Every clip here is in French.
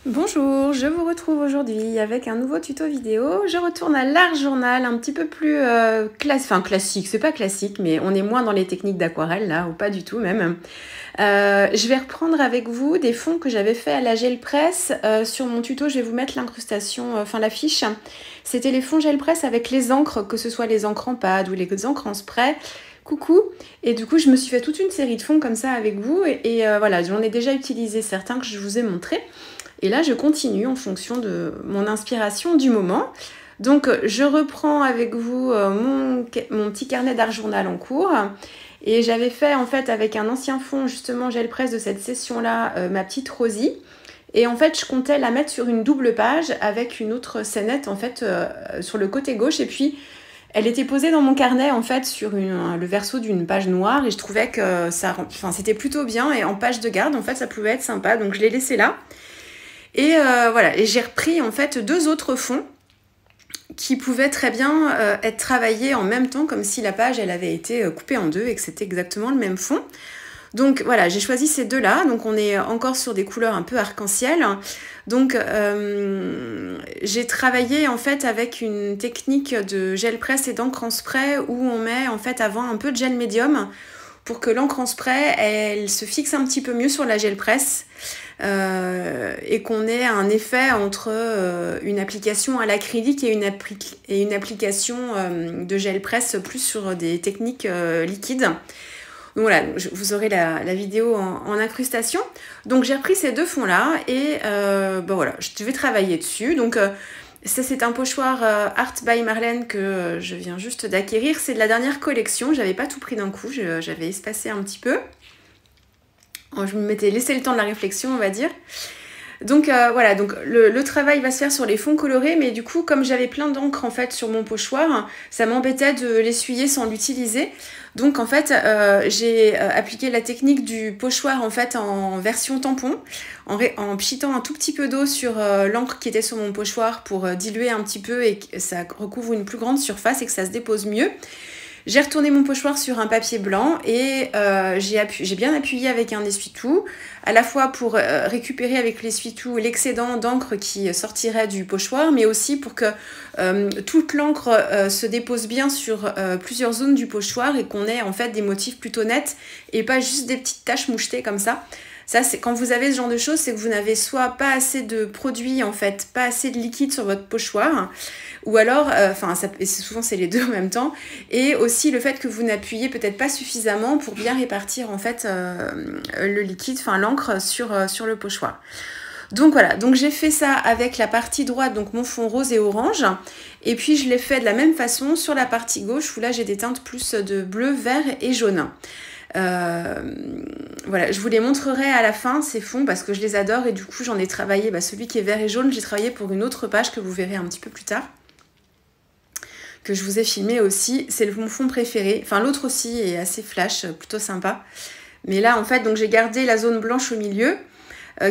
Bonjour, je vous retrouve aujourd'hui avec un nouveau tuto vidéo. Je retourne à l'art journal, un petit peu plus classique, c'est pas classique, mais on est moins dans les techniques d'aquarelle là, ou pas du tout même. Je vais reprendre avec vous des fonds que j'avais fait à la gel press. Sur mon tuto, je vais vous mettre l'incrustation, l'affiche. C'était les fonds gel press avec les encres, que ce soit les encres en pâte ou les encres en spray. Coucou, et du coup je me suis fait toute une série de fonds comme ça avec vous et voilà, j'en ai déjà utilisé certains que je vous ai montrés. Et là, je continue en fonction de mon inspiration du moment. Donc, je reprends avec vous mon petit carnet d'art journal en cours. Et j'avais fait, en fait, avec un ancien fond, justement, gel press de cette session-là, ma petite Rosie. Et en fait, je comptais la mettre sur une double page avec une autre scénette, en fait, sur le côté gauche. Et puis, elle était posée dans mon carnet, en fait, sur le verso d'une page noire. Et je trouvais que c'était plutôt bien. Et en page de garde, en fait, ça pouvait être sympa. Donc, je l'ai laissé là. Et voilà, et j'ai repris en fait deux autres fonds qui pouvaient très bien être travaillés en même temps, comme si la page elle avait été coupée en deux et que c'était exactement le même fond. Donc voilà, j'ai choisi ces deux-là, donc on est encore sur des couleurs un peu arc-en-ciel. Donc j'ai travaillé en fait avec une technique de gel press et d'encre en spray où on met en fait avant un peu de gel médium pour que l'encre en spray elle se fixe un petit peu mieux sur la gel press. Et qu'on ait un effet entre une application à l'acrylique et une application de gel press plus sur des techniques liquides. Donc voilà, vous aurez la vidéo en incrustation. Donc j'ai repris ces deux fonds là et voilà, je vais travailler dessus. Donc ça c'est un pochoir Art by Marlène que je viens juste d'acquérir. C'est de la dernière collection, j'avais pas tout pris d'un coup, j'avais espacé un petit peu. Je me m'étais laissé le temps de la réflexion, on va dire. Donc voilà, donc le travail va se faire sur les fonds colorés, mais du coup, comme j'avais plein d'encre en fait sur mon pochoir, ça m'embêtait de l'essuyer sans l'utiliser. Donc en fait, j'ai appliqué la technique du pochoir en fait en version tampon, en pchitant un tout petit peu d'eau sur l'encre qui était sur mon pochoir pour diluer un petit peu et que ça recouvre une plus grande surface et que ça se dépose mieux. J'ai retourné mon pochoir sur un papier blanc et j'ai bien appuyé avec un essuie-tout, à la fois pour récupérer avec l'essuie-tout l'excédent d'encre qui sortirait du pochoir, mais aussi pour que toute l'encre se dépose bien sur plusieurs zones du pochoir et qu'on ait en fait des motifs plutôt nets et pas juste des petites taches mouchetées comme ça. Ça, c'est quand vous avez ce genre de choses, c'est que vous n'avez soit pas assez de produit, en fait, pas assez de liquide sur votre pochoir, ou alors, souvent c'est les deux en même temps, et aussi le fait que vous n'appuyez peut-être pas suffisamment pour bien répartir en fait le liquide, l'encre sur le pochoir. Donc voilà, donc j'ai fait ça avec la partie droite, donc mon fond rose et orange, et puis je l'ai fait de la même façon sur la partie gauche, où là j'ai des teintes plus de bleu, vert et jaune. Voilà, je vous les montrerai à la fin ces fonds parce que je les adore et du coup j'en ai travaillé, celui qui est vert et jaune, j'ai travaillé pour une autre page que vous verrez un petit peu plus tard, que je vous ai filmé aussi, c'est mon fond préféré, l'autre aussi est assez flash, plutôt sympa, mais là en fait donc j'ai gardé la zone blanche au milieu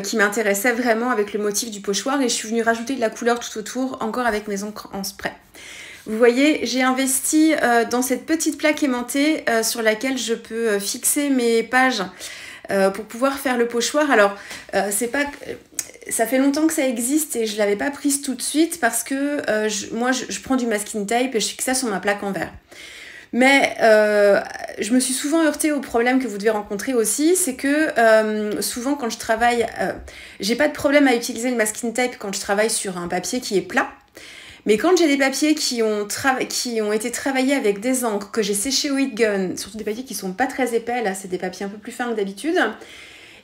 qui m'intéressait vraiment avec le motif du pochoir et je suis venue rajouter de la couleur tout autour encore avec mes encres en spray. Vous voyez, j'ai investi dans cette petite plaque aimantée sur laquelle je peux fixer mes pages pour pouvoir faire le pochoir. Alors, ça fait longtemps que ça existe et je ne l'avais pas prise tout de suite parce que moi, je prends du masking tape et je fixe ça sur ma plaque en verre. Mais je me suis souvent heurtée au problème que vous devez rencontrer aussi, c'est que souvent quand je travaille, j'ai pas de problème à utiliser le masking tape quand je travaille sur un papier qui est plat. Mais quand j'ai des papiers qui ont été travaillés avec des encres que j'ai séchées au heat gun, surtout des papiers qui sont pas très épais, là c'est des papiers un peu plus fins que d'habitude,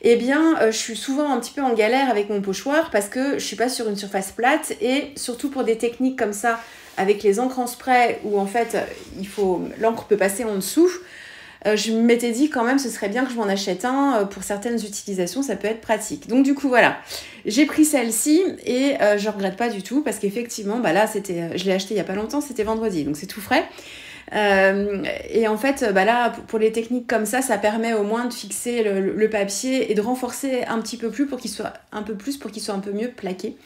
eh bien je suis souvent un petit peu en galère avec mon pochoir parce que je suis pas sur une surface plate et surtout pour des techniques comme ça avec les encres en spray où en fait l'encre peut passer en dessous. Je m'étais dit quand même ce serait bien que je m'en achète un pour certaines utilisations, ça peut être pratique. Donc du coup voilà, j'ai pris celle-ci et je regrette pas du tout parce qu'effectivement là je l'ai acheté il y a pas longtemps, c'était vendredi donc c'est tout frais. Et en fait là pour les techniques comme ça permet au moins de fixer le papier et de renforcer un petit peu plus pour qu'il soit un peu mieux plaqué.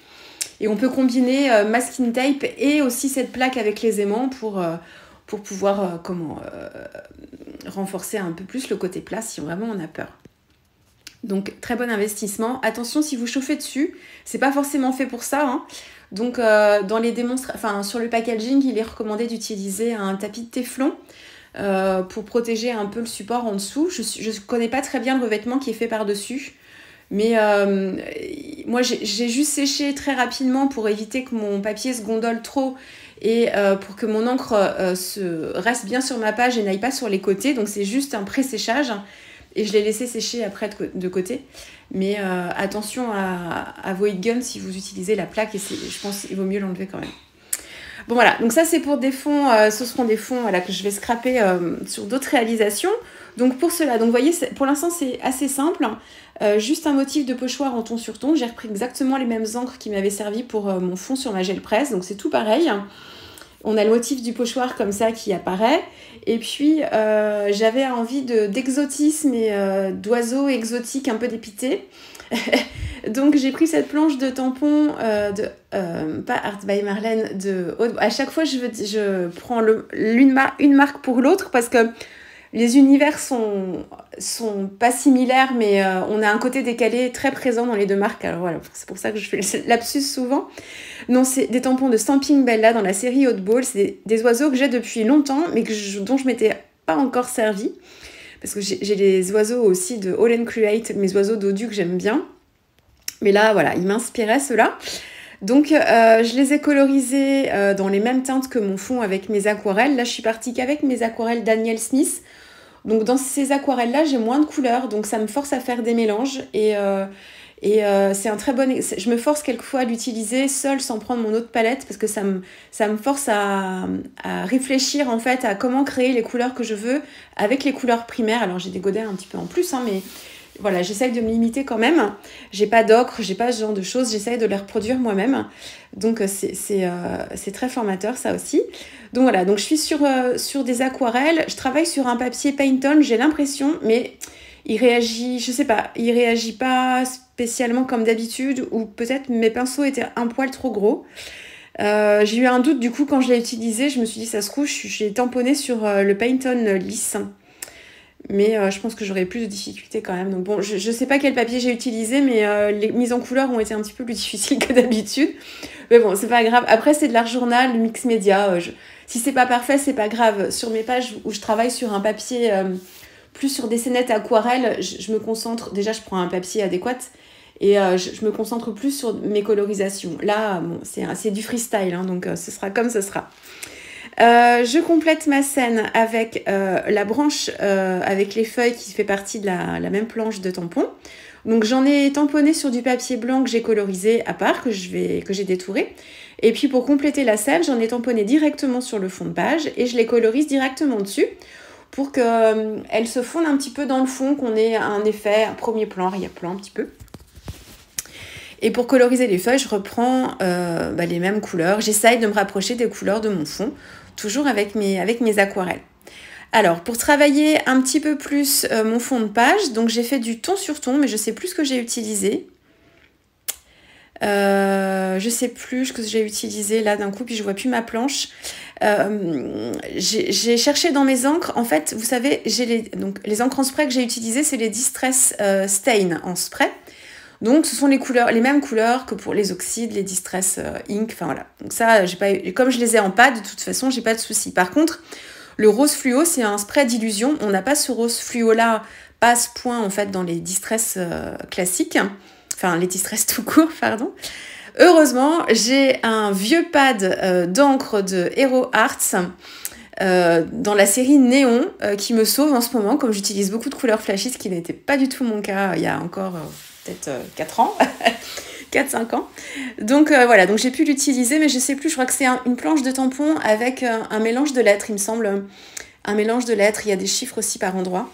Et on peut combiner masking tape et aussi cette plaque avec les aimants pour pour pouvoir renforcer un peu plus le côté plat si vraiment on a peur. Donc très bon investissement. Attention, si vous chauffez dessus, c'est pas forcément fait pour ça, hein. Donc dans les sur le packaging, il est recommandé d'utiliser un tapis de téflon pour protéger un peu le support en dessous. Je connais pas très bien le revêtement qui est fait par-dessus, mais moi j'ai juste séché très rapidement pour éviter que mon papier se gondole trop et pour que mon encre reste bien sur ma page et n'aille pas sur les côtés. Donc c'est juste un pré-séchage et je l'ai laissé sécher après de côté. Mais attention à vos heat guns si vous utilisez la plaque, et je pense qu'il vaut mieux l'enlever quand même. Bon voilà, donc ça c'est pour des fonds, ce seront des fonds voilà, que je vais scraper sur d'autres réalisations. Donc pour cela, donc vous voyez, pour l'instant c'est assez simple, juste un motif de pochoir en ton sur ton. J'ai repris exactement les mêmes encres qui m'avaient servi pour mon fond sur ma gel presse, donc c'est tout pareil. On a le motif du pochoir comme ça qui apparaît. Et puis, j'avais envie d'exotisme et d'oiseaux exotiques un peu dépités. Donc, j'ai pris cette planche de tampon pas Art by Marlène, à chaque fois, je prends une marque pour l'autre parce que les univers sont pas similaires, mais on a un côté décalé très présent dans les deux marques. Alors voilà, c'est pour ça que je fais le lapsus souvent. Non, c'est des tampons de Stamping Bella dans la série Haute-Ball. C'est des oiseaux que j'ai depuis longtemps, mais dont je m'étais pas encore servi. Parce que j'ai les oiseaux aussi de All and Create, mes oiseaux dodus que j'aime bien. Mais là, voilà, ils m'inspiraient ceux-là. Donc, je les ai colorisés dans les mêmes teintes que mon fond avec mes aquarelles. Là, je suis partie qu'avec mes aquarelles Daniel Smith. Donc, dans ces aquarelles-là, j'ai moins de couleurs. Donc, ça me force à faire des mélanges. Et c'est un très bon... Je me force quelquefois à l'utiliser seule sans prendre mon autre palette parce que ça me force à réfléchir en fait à comment créer les couleurs que je veux avec les couleurs primaires. Alors, j'ai des godets un petit peu en plus, hein, mais... Voilà, j'essaye de me limiter quand même. J'ai pas d'ocre, j'ai pas ce genre de choses. J'essaye de les reproduire moi-même. Donc, c'est très formateur, ça aussi. Donc, voilà. Donc, je suis sur des aquarelles. Je travaille sur un papier Paint-On, j'ai l'impression. Mais il réagit, je sais pas, il réagit pas spécialement comme d'habitude. Ou peut-être mes pinceaux étaient un poil trop gros. J'ai eu un doute, du coup, quand je l'ai utilisé. Je me suis dit, ça se trouve, j'ai tamponné sur le Paint-On lisse. Mais je pense que j'aurais plus de difficultés quand même. Donc bon, je sais pas quel papier j'ai utilisé, mais les mises en couleur ont été un petit peu plus difficiles que d'habitude. Mais bon, c'est pas grave. Après, c'est de l'art journal, le mix média. Si c'est pas parfait, c'est pas grave. Sur mes pages où je travaille sur un papier, plus sur des scénettes aquarelles, je me concentre... Déjà, je prends un papier adéquat et je me concentre plus sur mes colorisations. Là, bon, c'est du freestyle, hein, donc ce sera comme ce sera. Je complète ma scène avec la branche avec les feuilles qui fait partie de la même planche de tampon. Donc j'en ai tamponné sur du papier blanc que j'ai colorisé à part, que j'ai détouré. Et puis pour compléter la scène, j'en ai tamponné directement sur le fond de page et je les colorise directement dessus pour qu'elles se fondent un petit peu dans le fond, qu'on ait un effet, un premier plan, arrière-plan un petit peu. Et pour coloriser les feuilles, je reprends les mêmes couleurs. J'essaye de me rapprocher des couleurs de mon fond, toujours avec mes aquarelles. Alors, pour travailler un petit peu plus mon fond de page, donc j'ai fait du ton sur ton, mais je sais plus ce que j'ai utilisé. Je sais plus ce que j'ai utilisé là d'un coup, puis je vois plus ma planche. J'ai cherché dans mes encres. En fait, vous savez, les encres en spray que j'ai utilisées, c'est les Distress Stain en spray. Donc, ce sont les mêmes couleurs que pour les oxydes, les Distress Ink, enfin voilà. Donc ça, comme je les ai en pâte, de toute façon, j'ai pas de souci. Par contre, le rose fluo, c'est un spray d'illusion. On n'a pas ce rose fluo-là, pas à ce point, en fait, dans les Distress classiques. Enfin, les Distress tout court, pardon. Heureusement, j'ai un vieux pad d'encre de Hero Arts dans la série Néon qui me sauve en ce moment, comme j'utilise beaucoup de couleurs flashy, ce qui n'était pas du tout mon cas il y a encore... peut-être 4 ans, 4-5 ans. Donc voilà, donc j'ai pu l'utiliser, mais je sais plus, je crois que c'est une planche de tampon avec un mélange de lettres, il me semble. Un mélange de lettres, il y a des chiffres aussi par endroit.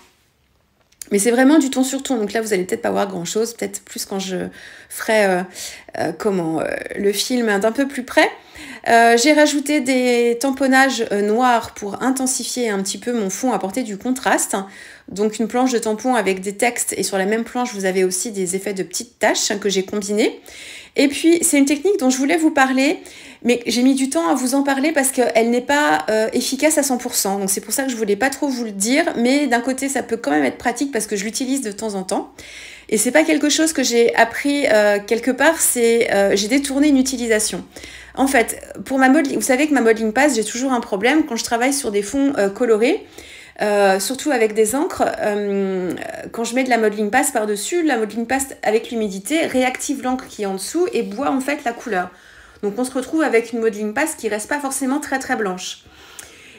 Mais c'est vraiment du ton sur ton, donc là vous allez peut-être pas voir grand-chose, peut-être plus quand je ferai le film d'un peu plus près. J'ai rajouté des tamponnages noirs pour intensifier un petit peu mon fond, apporter du contraste. Donc une planche de tampon avec des textes et sur la même planche vous avez aussi des effets de petites taches que j'ai combinés. Et puis c'est une technique dont je voulais vous parler Mais j'ai mis du temps à vous en parler parce qu'elle n'est pas efficace à 100%. Donc c'est pour ça que je voulais pas trop vous le dire. Mais d'un côté, ça peut quand même être pratique parce que je l'utilise de temps en temps. Et c'est pas quelque chose que j'ai appris quelque part, j'ai détourné une utilisation. En fait, pour ma modeling, vous savez que ma modeling paste, j'ai toujours un problème quand je travaille sur des fonds colorés. Surtout avec des encres, quand je mets de la modeling paste par-dessus, la modeling paste avec l'humidité réactive l'encre qui est en dessous et boit en fait la couleur. Donc on se retrouve avec une modeling paste qui reste pas forcément très très blanche.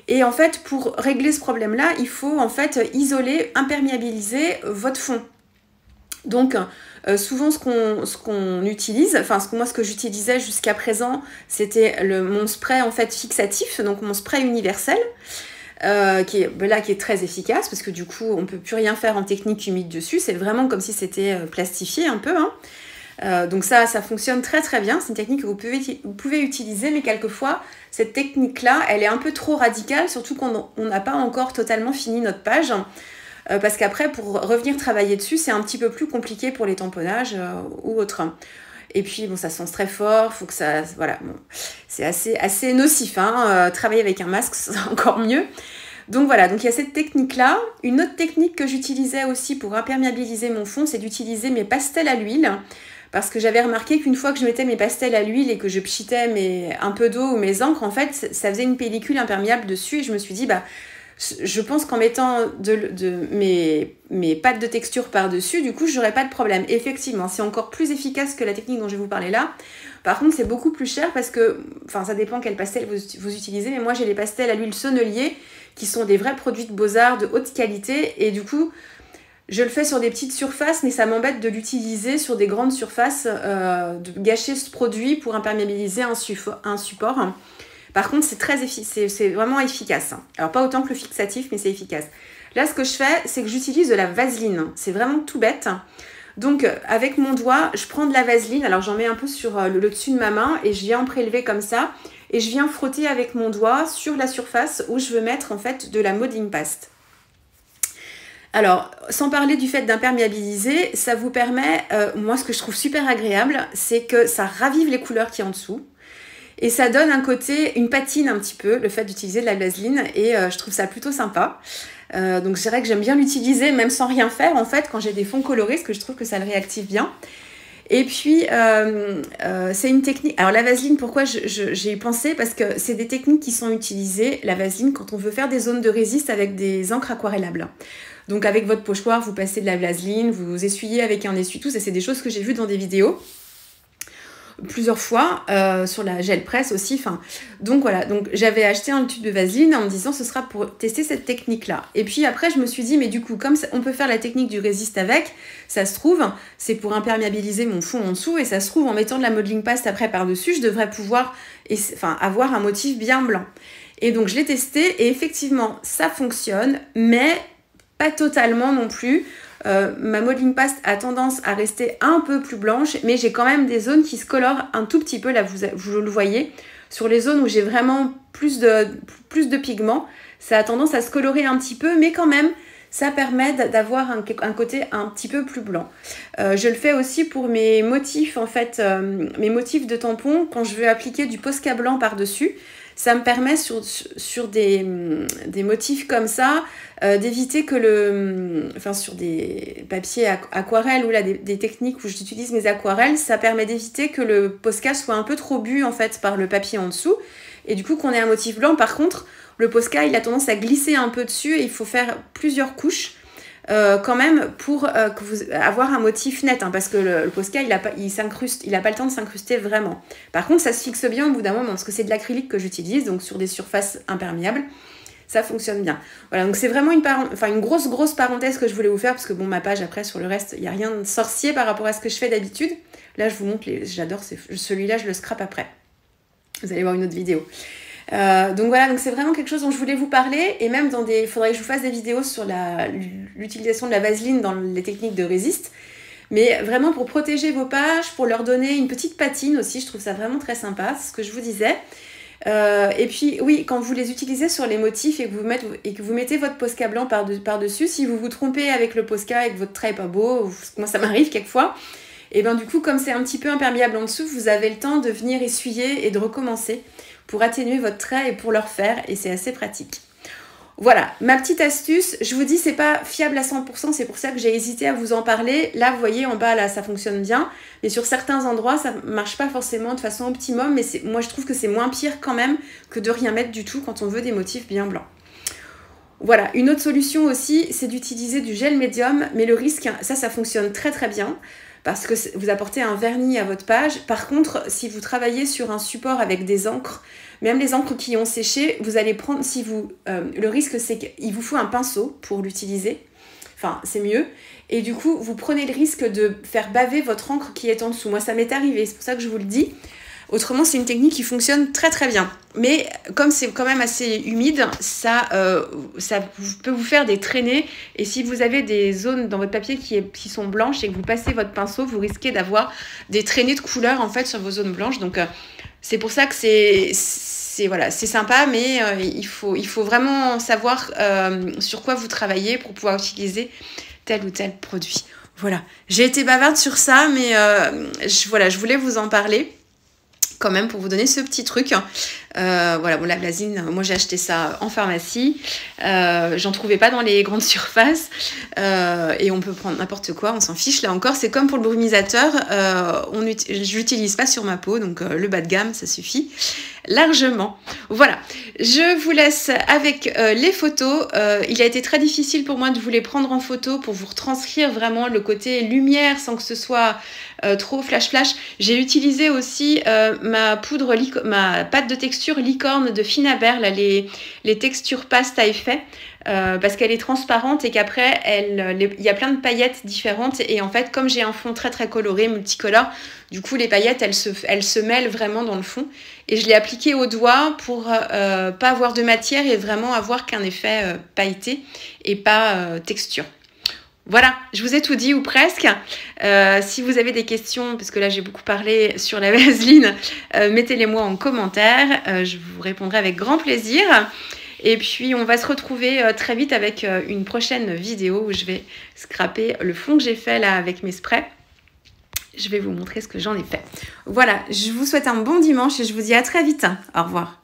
Et en fait, pour régler ce problème-là, il faut en fait isoler, imperméabiliser votre fond. Donc souvent ce qu'on utilise, enfin ce que j'utilisais jusqu'à présent, c'était mon spray en fait fixatif, donc mon spray universel. Qui est très efficace parce que du coup on peut plus rien faire en technique humide dessus, c'est vraiment comme si c'était plastifié un peu, hein. Donc ça fonctionne très très bien, c'est une technique que vous pouvez utiliser, mais quelquefois cette technique là elle est un peu trop radicale, surtout qu'on n'a pas encore totalement fini notre page, parce qu'après pour revenir travailler dessus c'est un petit peu plus compliqué pour les tamponnages ou autres. Et puis, bon, ça sent très fort, faut que ça... Voilà, bon, c'est assez nocif, hein. Travailler avec un masque, c'est encore mieux. Donc voilà, donc il y a cette technique-là. Une autre technique que j'utilisais aussi pour imperméabiliser mon fond, c'est d'utiliser mes pastels à l'huile. Parce que j'avais remarqué qu'une fois que je mettais mes pastels à l'huile et que je pchitais un peu d'eau ou mes encres, en fait, ça faisait une pellicule imperméable dessus. Et je me suis dit, je pense qu'en mettant mes pâtes de texture par-dessus, du coup, j'aurais pas de problème. Effectivement, c'est encore plus efficace que la technique dont je vais vous parler là. Par contre, c'est beaucoup plus cher parce que, enfin, ça dépend quel pastel vous utilisez, mais moi, j'ai les pastels à l'huile Sonnelier qui sont des vrais produits de Beaux-Arts de haute qualité. Et du coup, je le fais sur des petites surfaces, mais ça m'embête de l'utiliser sur des grandes surfaces, de gâcher ce produit pour imperméabiliser un support. Par contre, c'est vraiment efficace. Alors, pas autant que le fixatif, mais c'est efficace. Là, ce que je fais, c'est que j'utilise de la vaseline. C'est vraiment tout bête. Donc, avec mon doigt, je prends de la vaseline. Alors, j'en mets un peu sur le dessus de ma main et je viens en prélever comme ça. Et je viens frotter avec mon doigt sur la surface où je veux mettre, en fait, de la modeling paste. Alors, sans parler du fait d'imperméabiliser, ça vous permet, moi, ce que je trouve super agréable, c'est que ça ravive les couleurs qui y a en dessous. Et ça donne un côté, une patine un petit peu, le fait d'utiliser de la vaseline. Et je trouve ça plutôt sympa. Donc je dirais que j'aime bien l'utiliser, même sans rien faire, en fait, quand j'ai des fonds colorés, parce que je trouve que ça le réactive bien. Et puis, c'est une technique... Alors la vaseline, pourquoi j'ai y pensé? Parce que c'est des techniques qui sont utilisées, la vaseline, quand on veut faire des zones de résiste avec des encres aquarellables. Donc avec votre pochoir, vous passez de la vaseline, vous essuyez avec un essuie-tout. Ça, c'est des choses que j'ai vues dans des vidéos plusieurs fois, sur la gel presse aussi. Donc voilà, donc j'avais acheté un tube de vaseline en me disant ce sera pour tester cette technique-là. Et puis après, je me suis dit, mais du coup, comme on peut faire la technique du résiste avec, ça se trouve, c'est pour imperméabiliser mon fond en dessous, et ça se trouve, en mettant de la modeling paste après par-dessus, je devrais pouvoir avoir un motif bien blanc. Et donc, je l'ai testé, et effectivement, ça fonctionne, mais pas totalement non plus. Ma modeling paste a tendance à rester un peu plus blanche, mais j'ai quand même des zones qui se colorent un tout petit peu, là vous le voyez, sur les zones où j'ai vraiment plus de pigments, ça a tendance à se colorer un petit peu, mais quand même ça permet d'avoir un côté un petit peu plus blanc. Je le fais aussi pour mes motifs, en fait, mes motifs de tampons, quand je veux appliquer du Posca blanc par-dessus. Ça me permet sur des motifs comme ça d'éviter que sur des papiers aquarelles ou là des techniques où j'utilise mes aquarelles, ça permet d'éviter que le Posca soit un peu trop bu en fait par le papier en dessous et du coup qu'on ait un motif blanc. Par contre, le Posca il a tendance à glisser un peu dessus et il faut faire plusieurs couches quand même pour avoir un motif net, hein, parce que le Posca il a pas le temps de s'incruster vraiment. Par contre ça se fixe bien au bout d'un moment parce que c'est de l'acrylique que j'utilise, donc sur des surfaces imperméables ça fonctionne bien. Voilà, donc c'est vraiment une grosse parenthèse que je voulais vous faire, parce que bon, ma page après sur le reste il n'y a rien de sorcier par rapport à ce que je fais d'habitude. Là je vous montre, j'adore celui-là, je le scrape après, vous allez voir une autre vidéo. Donc voilà, donc c'est vraiment quelque chose dont je voulais vous parler, et même il faudrait que je vous fasse des vidéos sur l'utilisation de la vaseline dans les techniques de résiste, mais vraiment pour protéger vos pages, pour leur donner une petite patine aussi, je trouve ça vraiment très sympa, c'est ce que je vous disais. Et puis oui, quand vous les utilisez sur les motifs et que vous mettez votre Posca blanc par-dessus, si vous vous trompez avec le Posca et que votre trait est pas beau, moi ça m'arrive quelquefois, Et bien du coup, comme c'est un petit peu imperméable en dessous, vous avez le temps de venir essuyer et de recommencer pour atténuer votre trait et pour le refaire, et c'est assez pratique. Voilà, ma petite astuce, je vous dis c'est pas fiable à 100%, c'est pour ça que j'ai hésité à vous en parler. Là, vous voyez en bas, là, ça fonctionne bien, mais sur certains endroits, ça marche pas forcément de façon optimum, mais moi je trouve que c'est moins pire quand même que de rien mettre du tout quand on veut des motifs bien blancs. Voilà, une autre solution aussi, c'est d'utiliser du gel médium, mais le risque, ça fonctionne très très bien, parce que vous apportez un vernis à votre page. Par contre, si vous travaillez sur un support avec des encres, même les encres qui ont séché, vous allez prendre, le risque c'est qu'il vous faut un pinceau pour l'utiliser, enfin c'est mieux, et du coup vous prenez le risque de faire baver votre encre qui est en dessous. Moi ça m'est arrivé, c'est pour ça que je vous le dis. Autrement, c'est une technique qui fonctionne très très bien. Mais comme c'est quand même assez humide, ça peut vous faire des traînées. Et si vous avez des zones dans votre papier qui sont blanches et que vous passez votre pinceau, vous risquez d'avoir des traînées de couleur en fait sur vos zones blanches. Donc c'est pour ça que c'est sympa, mais il faut vraiment savoir sur quoi vous travaillez pour pouvoir utiliser tel ou tel produit. Voilà, j'ai été bavarde sur ça, mais je voulais vous en parler quand même pour vous donner ce petit truc. Voilà, bon, la Blasine, moi j'ai acheté ça en pharmacie, j'en trouvais pas dans les grandes surfaces, et on peut prendre n'importe quoi, on s'en fiche. Là encore, c'est comme pour le brumisateur, je l'utilise pas sur ma peau, donc le bas de gamme ça suffit largement. Voilà, je vous laisse avec les photos. Il a été très difficile pour moi de vous les prendre en photo pour vous retranscrire vraiment le côté lumière sans que ce soit trop flash. J'ai utilisé aussi ma pâte de texture licorne de Finaber, là, les textures pâte à effet, parce qu'elle est transparente et qu'après il y a plein de paillettes différentes, et en fait comme j'ai un fond très très coloré, multicolore, du coup les paillettes elles se mêlent vraiment dans le fond, et je l'ai appliqué au doigt pour pas avoir de matière et vraiment avoir qu'un effet pailleté et pas texture. Voilà, je vous ai tout dit ou presque. Si vous avez des questions, parce que là j'ai beaucoup parlé sur la vaseline, mettez-les moi en commentaire, je vous répondrai avec grand plaisir. Et puis on va se retrouver très vite avec une prochaine vidéo où je vais scraper le fond que j'ai fait là avec mes sprays. Je vais vous montrer ce que j'en ai fait. Voilà, je vous souhaite un bon dimanche et je vous dis à très vite. Au revoir.